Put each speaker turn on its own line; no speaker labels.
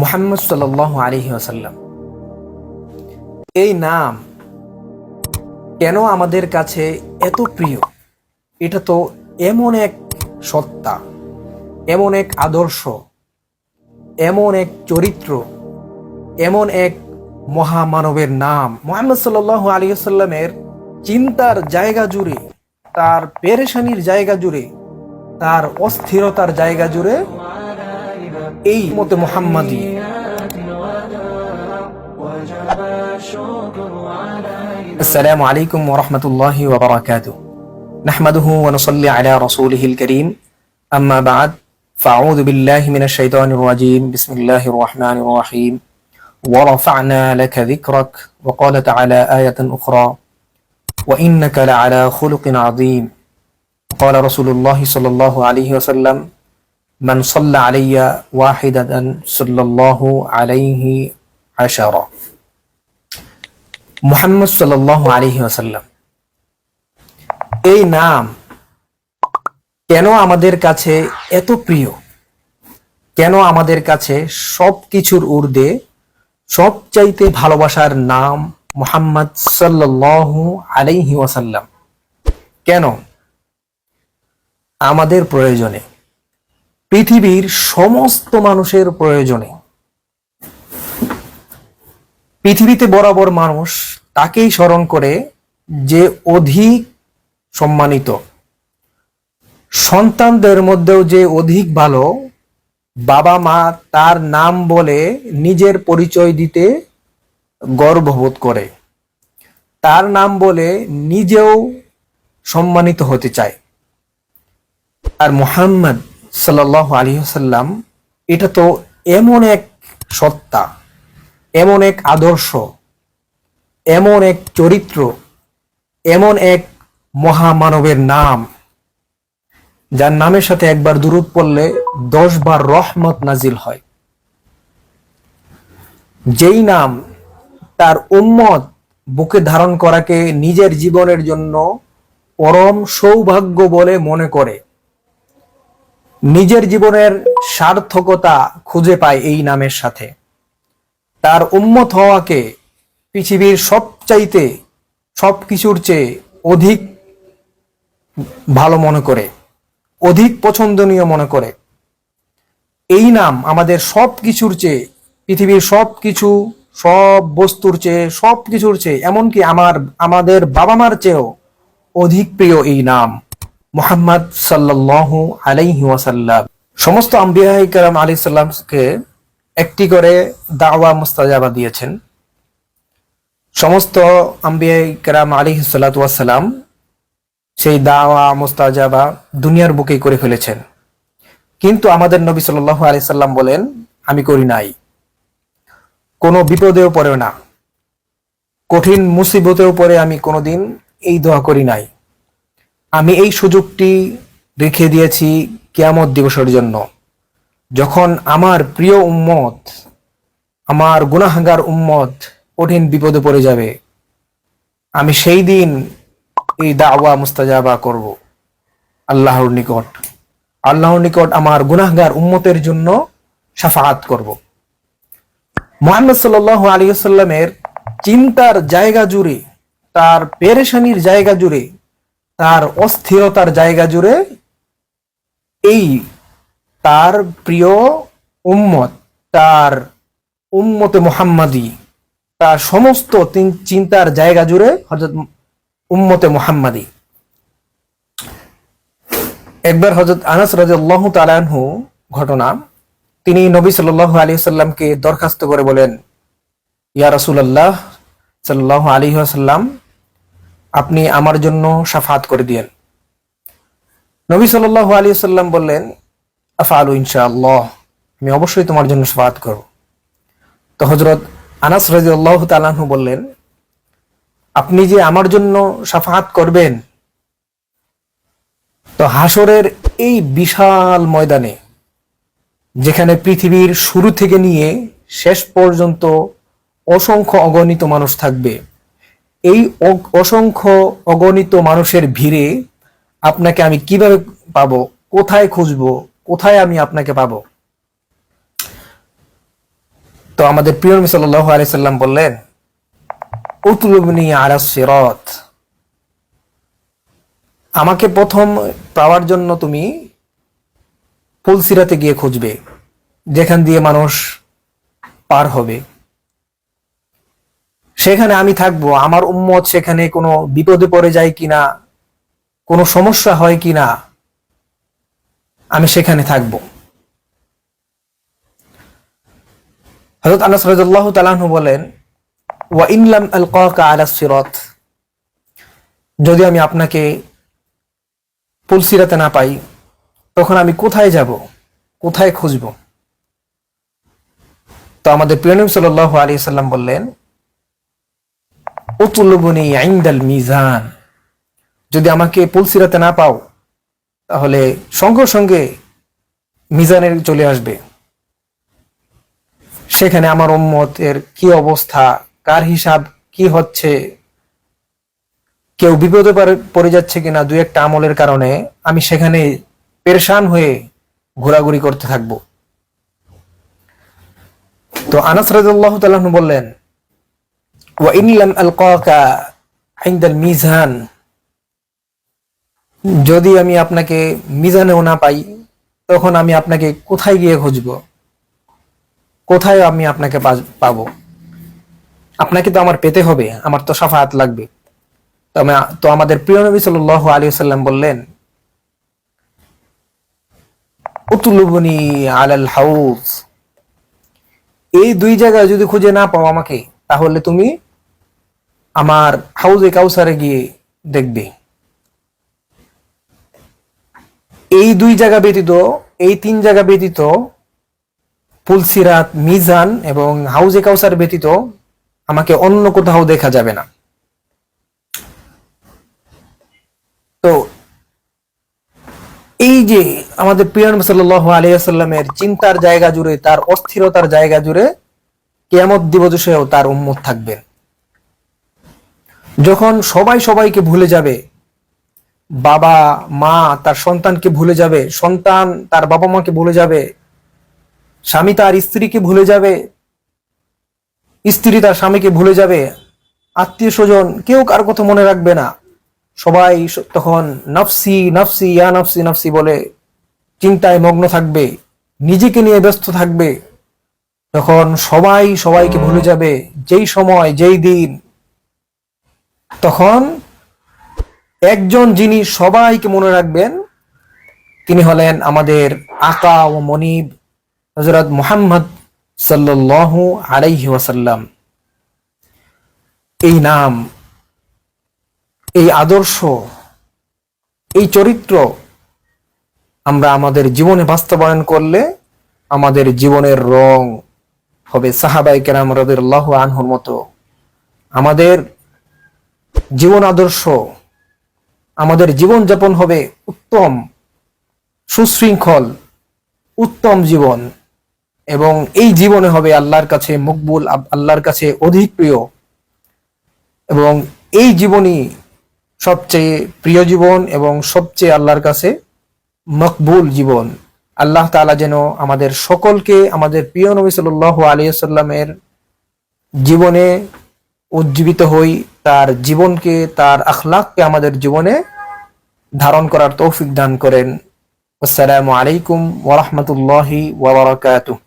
মুহাম্মদ সাল্লাল্লাহু আলাইহি ওয়াসাল্লাম, এই নাম কেন আমাদের কাছে এত প্রিয়? এটা তো এমন এক সত্তা, এমন এক আদর্শ, এমন এক চরিত্র, এমন এক মহামানবের নাম। মুহাম্মদ সাল্লাল্লাহু আলাইহি ওয়াসাল্লামের চিন্তার জায়গা জুড়ে, তার পেরেশানির জায়গা জুড়ে, তার অস্থিরতার জায়গা জুড়ে এই মতে মুহাম্মাদি। আসসালামু আলাইকুম ওয়া রাহমাতুল্লাহি ওয়া বারাকাতুহু। নাহমাদুহু ওয়া নুসাল্লি আলা রাসূলিহিল কারীম। আম্মা বা'দ, ফাআউযু বিল্লাহি মিনাশ শাইতানির রাজীম। বিসমিল্লাহির রাহমানির রাহিম। ওয়া রাফা'না লাকা যিকরাক। ওয়া ক্বালা তাআলা আয়াতান উখরা, ওয়া ইন্নাকা লা'আলা খুলুকিন আযীম। ক্বালা রাসূলুল্লাহি সাল্লাল্লাহু আলাইহি ওয়াসাল্লাম, মান সাল্লা আলাইয়া ওয়াহিদাতান সাল্লাল্লাহু আলাইহি আশারা। মুহাম্মদ সাল্লাল্লাহু আলাইহি ওয়াসাল্লাম, এই নাম কেন আমাদের কাছে এত প্রিয়? কেন আমাদের কাছে সবকিছুর ঊর্ধ্বে সবচাইতে ভালোবাসার নাম মুহাম্মদ সাল্লাল্লাহু আলাইহি ওয়াসাল্লাম? কেন? আমাদের প্রয়োজনে, পৃথিবীর সমস্ত মানুষের প্রয়োজনে। পৃথিবীতে বরাবর মানুষ তাকেই স্মরণ করে যে অধিক সম্মানিত, সন্তানদের মধ্যেও যে অধিক ভালো। বাবা মা তার নাম বলে নিজের পরিচয় দিতে গর্ববোধ করে, তার নাম বলে নিজেও সম্মানিত হতে চায়। আর মুহাম্মদ সাল্লাল্লাহু আলাইহি ওয়াসাল্লাম, এটা তো এমন এক সত্তা, এমন এক আদর্শ, এমন এক চরিত্র, এমন এক মহামানবের নাম, যার নামের সাথে একবার দুরূদ পড়লে 10 বার রহমত নাজিল হয়। যেই নাম তার উম্মত বুকে ধারণ করাকে নিজের জীবনের জন্য পরম সৌভাগ্য বলে মনে করে, নিজের জীবনের সার্থকতা খুঁজে পায় এই নামের সাথে। তার উম্মত হওয়াকে পৃথিবীর সবচাইতে, সবকিছুর চেয়ে অধিক ভালো মনে করে, অধিক পছন্দনীয় মনে করে। এই নাম আমাদের সব কিছুর চেয়ে, পৃথিবীর সব কিছু, সব বস্তুর চেয়ে, সব কিছুর চেয়ে, এমনকি আমাদের বাবা মার চেয়েও অধিক প্রিয় এই নাম মুহাম্মদ সাল্লাল্লাহু আলাইহি ওয়াসাল্লাম। সমস্ত আম্বিয়া কিরাম আলাইহিস সালামকে একটি করে দাওয়া মুস্তাজাবা দিয়েছেন। সমস্ত আম্বিয়া কিরাম আলাইহিস সালাতু ওয়াস সালাম সেই দাওয়া মুস্তাজাবা দুনিয়ার বুকেই করে ফেলেছেন, কিন্তু আমাদের নবী সাল্লাল্লাহু আলাইহি সাল্লাম বলেন, আমি করি নাই। কোনো বিপদেও পড়ে না, কঠিন মুসিবতেও পড়ে আমি কোনোদিন এই দোয়া করি নাই। আমি এই সুযোগটি রেখে দিয়েছি কিয়ামত দিবসের জন্য, যখন আমার প্রিয় উম্মত, আমার গুনাহগার উম্মত কঠিন বিপদে পড়ে যাবে, আমি সেই দিন এই দাওয়া মুস্তাজাবা করব আল্লাহর নিকট। আল্লাহর নিকট আমার গুনাহগার উম্মতের জন্য শাফাআত করব। মুহাম্মদ সাল্লাল্লাহু আলাইহি ওয়াসাল্লামের চিন্তার জায়গা জুড়ে, তার পেরেশানির জায়গা জুড়ে, তার অস্থিরতার জায়গা জুড়ে এই তার প্রিয় উম্মত, তার উম্মতে মুহাম্মাদি, তার সমস্ত চিন্তার জায়গা জুড়ে হযরত উম্মতে মুহাম্মাদি। একবার হযরত আনাস রাদিয়াল্লাহু তাআলা আনহু ঘটনা, তিনি নবী সাল্লাল্লাহু আলাইহি ওয়াসাল্লামকে দরখাস্ত করে বলেন, ইয়া রাসূলুল্লাহ সাল্লাল্লাহু আলাইহি ওয়াসাল্লাম, আপনি আমার জন্য শাফাআত করে দিয়েন। নবী সাল্লাল্লাহু আলাইহি ওয়াসাল্লাম বললেন, আফআলু ইনশাআল্লাহ, আমি অবশ্যই তোমার জন্য শাফাআত করব। তো হযরত আনাস রাদিয়াল্লাহু তাআলা আনহু বললেন, আপনি যে আমার জন্য শাফাআত করবেন, তো হাসরের এই বিশাল ময়দানে, যেখানে পৃথিবীর শুরু থেকে নিয়ে শেষ পর্যন্ত অসংখ্য অগণিত মানুষ থাকবে, এই অসংখ্য অগণিত মানুষের ভিড়ে আপনাকে আমি কিভাবে পাবো? কোথায় খুঁজবো? কোথায় আমি আপনাকে পাবো? তো আমাদের প্রিয় নবী সাল্লাল্লাহু আলাইহি সাল্লাম বললেন, উতলুবনি আলাস সিরাত, আমাকে প্রথম পাওয়ার জন্য তুমি ফুলসিরাতে গিয়ে খুঁজবে, যেখান দিয়ে মানুষ পার হবে। সেখানে আমি থাকবো, আমার উম্মত সেখানে কোনো বিপদে পড়ে যায় কিনা, কোনো সমস্যা হয় কিনা, আমি সেখানে থাকবো। হযরত আনাস রাদিয়াল্লাহু তাআলা আনহু বলেন, ওয়া ইন লাম আলকাকা আলা সিরাত, যদি আমি আপনাকে ফুলসিরাতে না পাই, তখন আমি কোথায় যাব, কোথায় খুঁজব? তো আমাদের প্রিয় নবী সাল্লাল্লাহু আলাইহি সাল্লাম বললেন, উতলুবনি ইনদাল মিজান, যদি আমাকে ফুলসিরাতে না পাও, তাহলে সঙ্গে সঙ্গে মিজানে চলে আসবে। সেখানে আমার উম্মতের কি অবস্থা, কার হিসাব কি হচ্ছে, কেউ বিপদে পড়ে যাচ্ছে কিনা দুই একটা আমলের কারণে, আমি সেখানে পেরেশান হয়ে ঘোরাঘুরি করতে থাকবো। তো আনাস রাদিয়াল্লাহু তাআলা আনহু বললেন, ওয়া ইন লাম আলকাকা ইনদাল মিজান, যদি আমি আপনাকে মিজানেও না পাই, তখন আমি আপনাকে কোথায় গিয়ে খুঁজবো, কোথায় আমি আপনাকে পাবো? আপনাকে তো আমার পেতে হবে, আমার তো শাফাআত লাগবে। তো আমাদের প্রিয় নবী সাল্লাল্লাহু আলাইহি ওয়াসাল্লাম বললেন, উতলুবনি আলাল হাউজ, এই দুই জায়গায় যদি খুঁজে না পাও আমাকে, তাহলে তুমি আমার হাউজে কাউসারে গিয়ে দেখবে। এই দুই জায়গা ব্যতীত, এই তিন জায়গা ব্যতীত, ফুলসিরাত, মিজান এবং হাউজে কাউসার ব্যতীত আমাকে অন্য কোথাও দেখা যাবে না। তো এই যে আমাদের প্রিয় নবী সাল্লাল্লাহু আলাইহি ওয়াসাল্লামের চিন্তার জায়গা জুড়ে, তার অস্থিরতার জায়গা জুড়ে কিয়ামত দিবসেও তার উম্মত থাকবেন। যখন সবাই সবাইকে ভুলে যাবে, বাবা মা তার সন্তানকে ভুলে যাবে, সন্তান তার বাবা মাকে ভুলে যাবে, স্বামী তার স্ত্রীকে ভুলে যাবে, স্ত্রী তার স্বামীকে ভুলে যাবে, আত্মীয় স্বজন কেউ কার কথা মনে রাখবে না, সবাই তখন নফসি নফসি ইয়া নফসি নফসি বলে চিন্তায় মগ্ন থাকবে, নিজেকে নিয়ে ব্যস্ত থাকবে। তখন সবাই সবাইকে ভুলে যাবে, যেই সময় যেই দিন, তখন একজন যিনি সবাইকে মনে রাখবেন, তিনি হলেন আমাদের আকা ও মনিব হযরত মুহাম্মদ সাল্লাল্লাহু আলাইহি ওয়াসাল্লাম। এই নাম, এই আদর্শ, এই চরিত্র আমরা আমাদের জীবনে বাস্তবায়ন করলে আমাদের জীবনের রং হবে সাহাবায়ে কেরাম রাদিয়াল্লাহু আনহুর মতো। আমাদের জীবন আদর্শ, আমাদের জীবন যাপন হবে উত্তম, সুশৃঙ্খল, উত্তম জীবন, এবং এই জীবনে হবে আল্লাহর কাছে মকবুল, আল্লাহর কাছে অধিক প্রিয়, এবং এই জীবনই সবচেয়ে প্রিয় জীবন এবং সবচেয়ে আল্লাহর কাছে মকবুল জীবন। আল্লাহ তাআলা যেন আমাদের সকলকে আমাদের প্রিয় নবী সাল্লাল্লাহু আলাইহি ওয়াসাল্লামের জীবনে উজ্জীবিত হই, তার জীবনকে, তার আখলাককে আমাদের জীবনে ধারণ করার তৌফিক দান করেন। আসসালামু আলাইকুম ওয়া রাহমাতুল্লাহি ওয়া বারাকাতুহু।